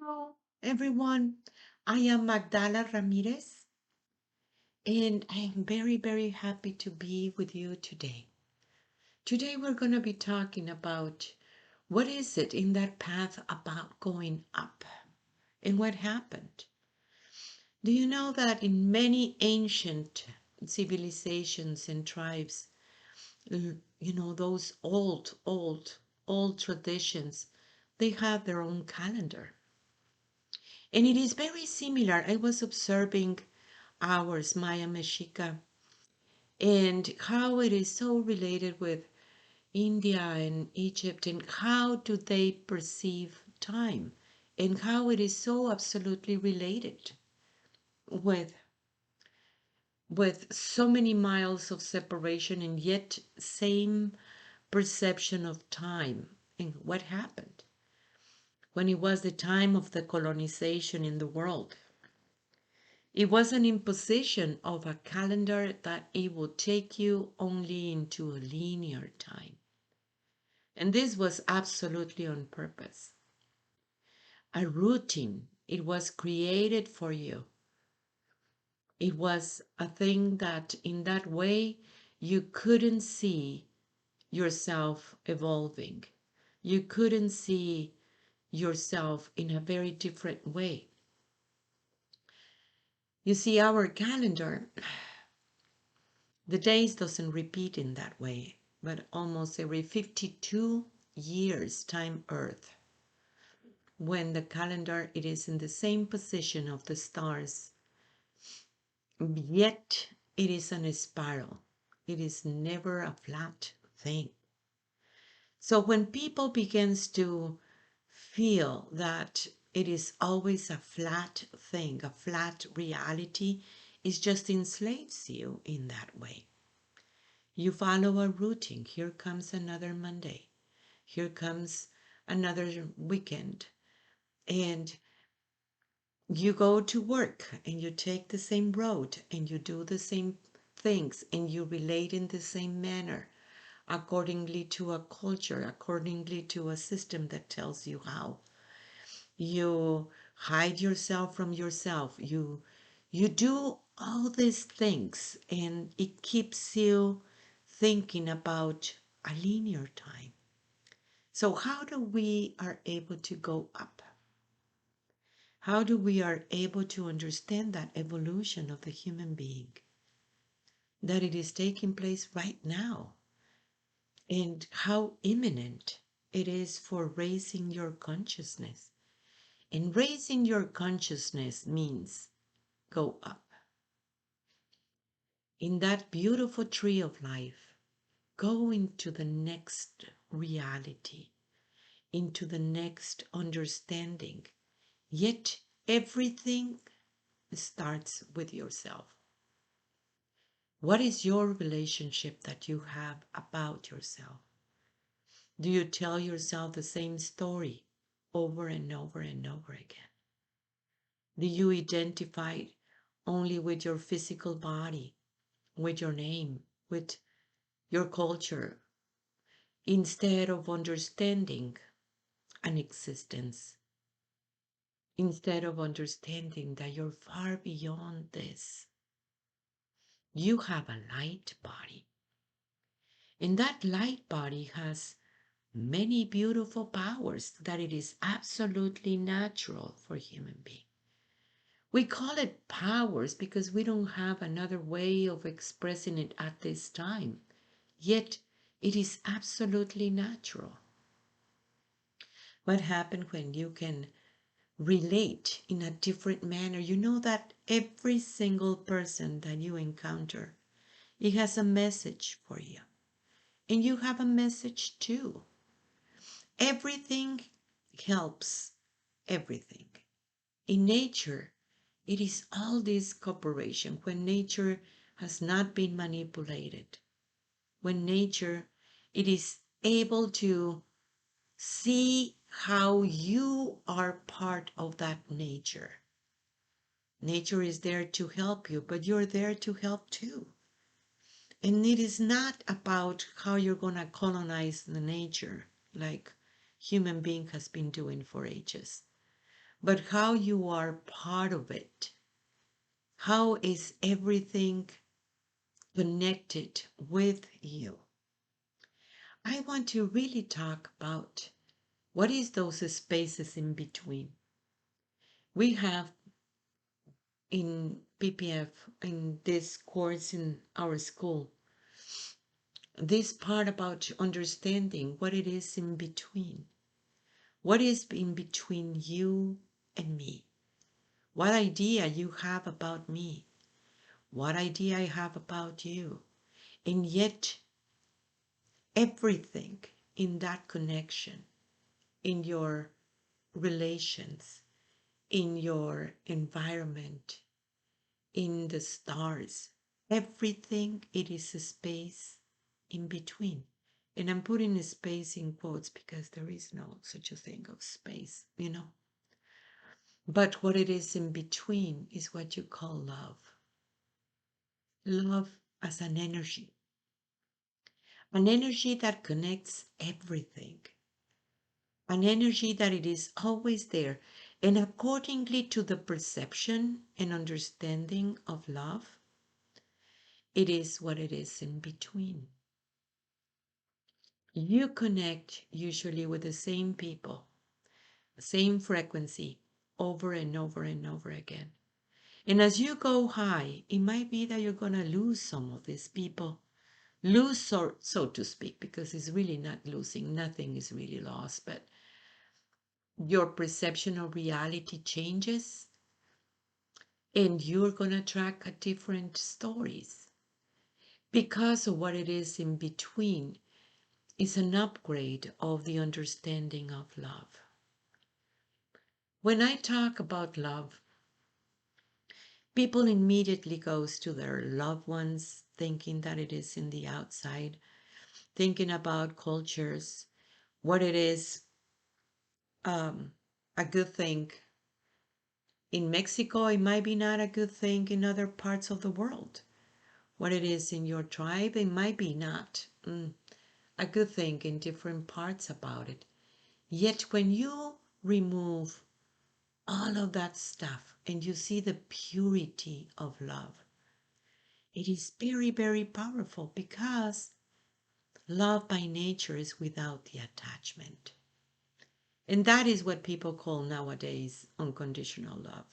Hello, everyone. I am Magdala Ramirez, and I am very, very happy to be with you today. Today, we're going to be talking about what is it in that path about going up and what happened. Do you know that in many ancient civilizations and tribes, those old traditions, they have their own calendar. And it is very similar. I was observing ours, Maya Mexica, and how it is so related with India and Egypt, and how do they perceive time, and how it is so absolutely related with so many miles of separation and yet same perception of time and what happened when it was the time of the colonization in the world. It was an imposition of a calendar that it would take you only into a linear time. And this was absolutely on purpose. A routine, it was created for you. It was a thing that in that way you couldn't see yourself evolving. You couldn't see yourself in a very different way. You see, our calendar, the days doesn't repeat in that way, but almost every 52 years time Earth, when the calendar it is in the same position of the stars, yet it is in a spiral. It is never a flat thing. So when people begins to feel that it is always a flat thing, a flat reality, it just enslaves you in that way. You follow a routine. Here comes another Monday. Here comes another weekend. And you go to work and you take the same road and you do the same things and you relate in the same manner accordingly to a culture, accordingly to a system that tells you how. You hide yourself from yourself. You do all these things and it keeps you thinking about a linear time. So how do we are able to go up? How do we are able to understand that evolution of the human being? That it is taking place right now and how imminent it is for raising your consciousness. And raising your consciousness means go up. In that beautiful tree of life, go into the next reality, into the next understanding. Yet everything starts with yourself. What is your relationship that you have about yourself? Do you tell yourself the same story over and over and over again? Do you identify only with your physical body, with your name, with your culture, instead of understanding an existence, instead of understanding that you're far beyond this? You have a light body, and that light body has many beautiful powers that it is absolutely natural for human beings. We call it powers because we don't have another way of expressing it at this time. Yet it is absolutely natural. What happens when you can relate in a different manner? You know that every single person that you encounter, it has a message for you. And you have a message too. Everything helps everything. In nature, it is all this cooperation when nature has not been manipulated. When nature, it is able to see how you are part of that nature. Nature is there to help you, but you're there to help too. And it is not about how you're going to colonize the nature like human being has been doing for ages. but how you are part of it. How is everything connected with you? I want to really talk about what is those spaces in between. We have in PPF, in this course in our school, this part about understanding what it is in between. What is in between you and me? What idea you have about me? What idea I have about you? And yet, everything in that connection, in your relations, in your environment, in the stars, everything, it is a space in between. And I'm putting a space in quotes because there is no such a thing of space, you know. But what it is in between is what you call love. Love as an energy that connects everything, an energy that it is always there. And accordingly to the perception and understanding of love, it is what it is in between. You connect usually with the same people, same frequency, over and over and over again. And as you go high, it might be that you're going to lose some of these people. Lose, so to speak, because it's really not losing. Nothing is really lost, but your perception of reality changes and you're going to track a different stories because of what it is in between is an upgrade of the understanding of love. When I talk about love, people immediately goes to their loved ones thinking that it is in the outside, thinking about cultures, what it is a good thing in Mexico, it might be not a good thing in other parts of the world. What it is in your tribe, it might be not a good thing in different parts about it. Yet when you remove all of that stuff and you see the purity of love, it is very, very powerful because love by nature is without the attachment. And that is what people call nowadays unconditional love,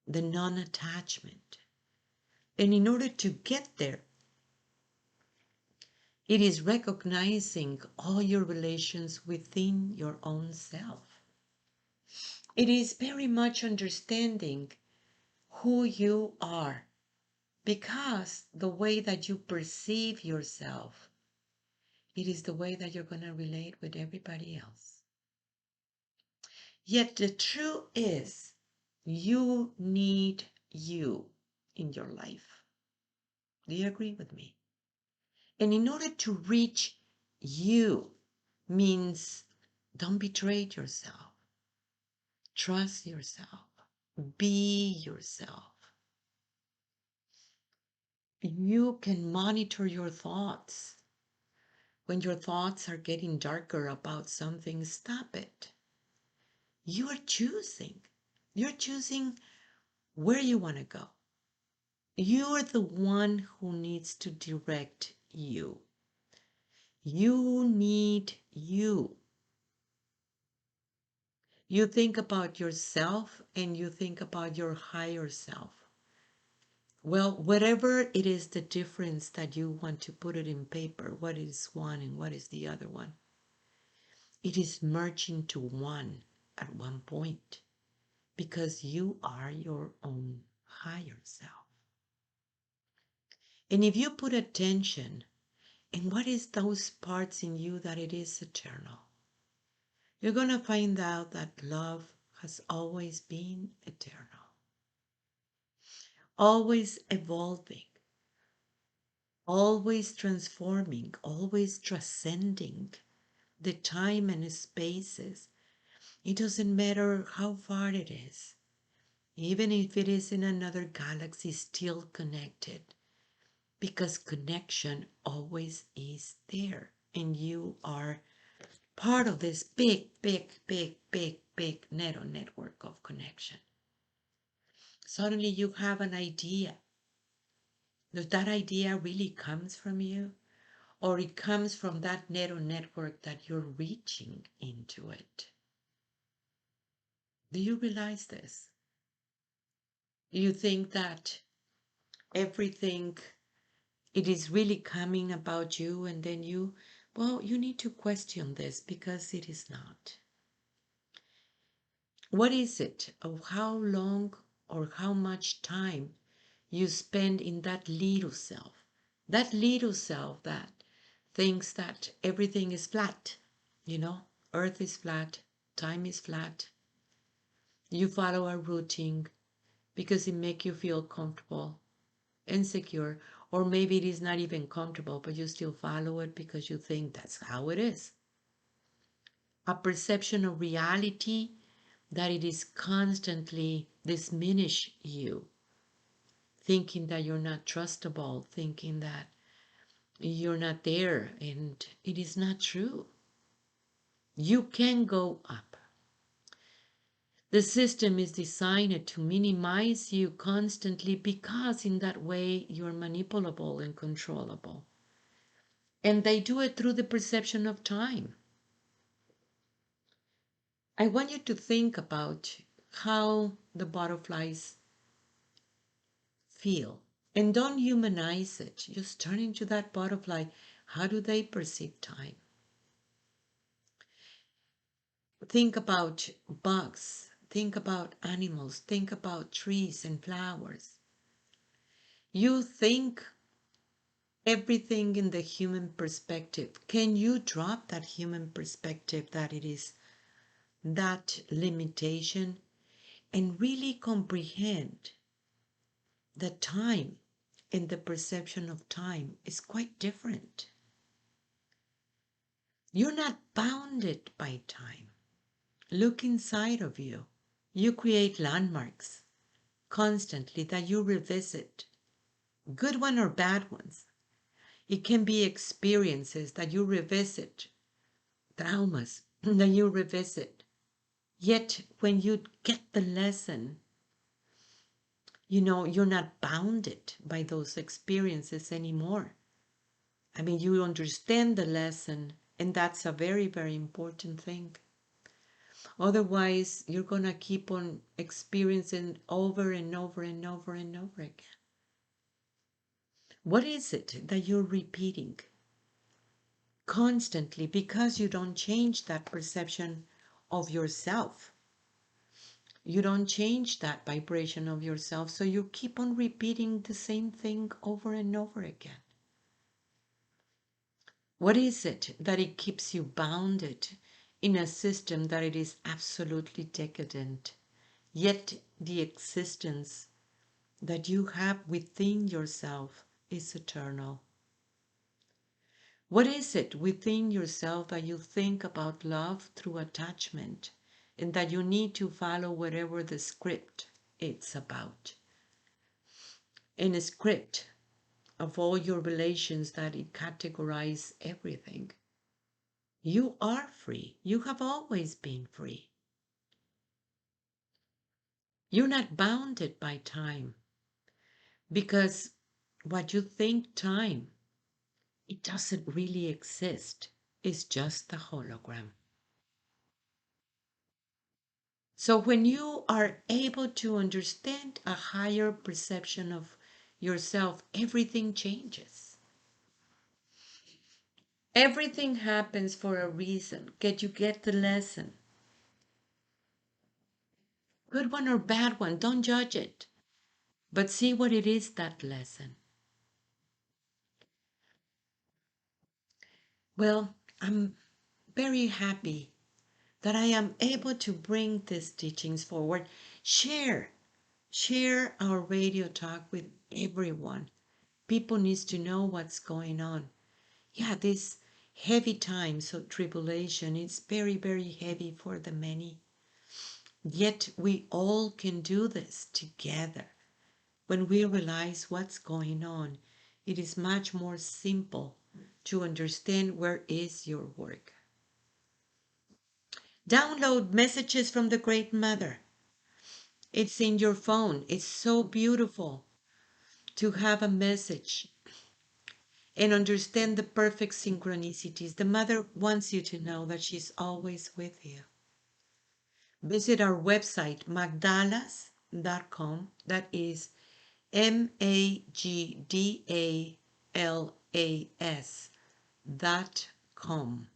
the non-attachment. And in order to get there, it is recognizing all your relations within your own self. It is very much understanding who you are because the way that you perceive yourself, it is the way that you're going to relate with everybody else. Yet the truth is, you need you in your life. Do you agree with me? And in order to reach you means don't betray yourself. Trust yourself. Be yourself. You can monitor your thoughts. When your thoughts are getting darker about something, stop it. You are choosing. You're choosing where you want to go. You're the one who needs to direct you. You need you. You think about yourself and you think about your higher self. Well, whatever it is, the difference that you want to put it in paper, what is one and what is the other one? It is merging to one at one point because you are your own higher self. And if you put attention in what is those parts in you that it is eternal, you're going to find out that love has always been eternal, always evolving, always transforming, always transcending the time and spaces. It doesn't matter how far it is. Even if it is in another galaxy, still connected. Because connection always is there. And you are part of this big big neural network of connection. Suddenly you have an idea. Does that idea really comes from you? Or it comes from that neural network that you're reaching into it? Do you realize this? You think that everything, it is really coming about you, and then you need to question this because it is not. What is it, or how long or how much time you spend in that little self? That little self that thinks that everything is flat, you know, earth is flat, time is flat. You follow a routine because it makes you feel comfortable, insecure, or maybe it is not even comfortable, but you still follow it because you think that's how it is. A perception of reality that it is constantly diminish you, thinking that you're not trustable, thinking that you're not there, and it is not true. You can go up. The system is designed to minimize you constantly because in that way you're manipulable and controllable. And they do it through the perception of time. I want you to think about how the butterflies feel. And don't humanize it. Just turn into that butterfly. How do they perceive time? Think about bugs. Think about animals. Think about trees and flowers. You think everything in the human perspective. Can you drop that human perspective that it is that limitation and really comprehend that time and the perception of time is quite different? You're not bounded by time. Look inside of you. You create landmarks constantly that you revisit, good ones or bad ones. It can be experiences that you revisit, traumas that you revisit. Yet when you get the lesson, you're not bounded by those experiences anymore. I mean, you understand the lesson, and that's a very, very important thing. Otherwise, you're going to keep on experiencing over and over and over and over again. What is it that you're repeating constantly because you don't change that perception of yourself? You don't change that vibration of yourself, so you keep on repeating the same thing over and over again. What is it that it keeps you bounded in a system that it is absolutely decadent, yet the existence that you have within yourself is eternal? What is it within yourself that you think about love through attachment and that you need to follow whatever the script it's about? In a script of all your relations that it categorizes everything. You are free. You have always been free. You're not bounded by time because what you think time, it doesn't really exist. It's just a hologram. So when you are able to understand a higher perception of yourself, everything changes. Everything happens for a reason. You get the lesson? Good one or bad one, don't judge it. But see what it is, that lesson. Well, I'm very happy that I am able to bring these teachings forward. Share our radio talk with everyone. People needs to know what's going on. Yeah, this heavy times of tribulation, it's very, very heavy for the many. Yet we all can do this together. When we realize what's going on, it is much more simple to understand where is your work. Download Messages from the Great Mother. It's in your phone. It's so beautiful to have a message and understand the perfect synchronicities. The Mother wants you to know that she's always with you. Visit our website, magdalas.com. That is Magdalas.com.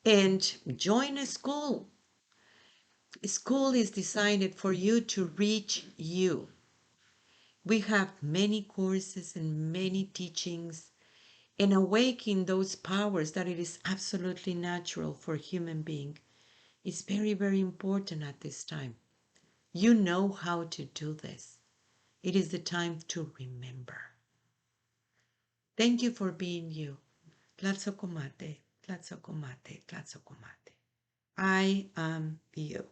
And join a school. School is designed for you to reach you. We have many courses and many teachings and awaken those powers that it is absolutely natural for a human being is very, very important at this time. You know how to do this. It is the time to remember. Thank you for being you. Tlatzokomate, tlatzokomate, tlatzokomate. I am you.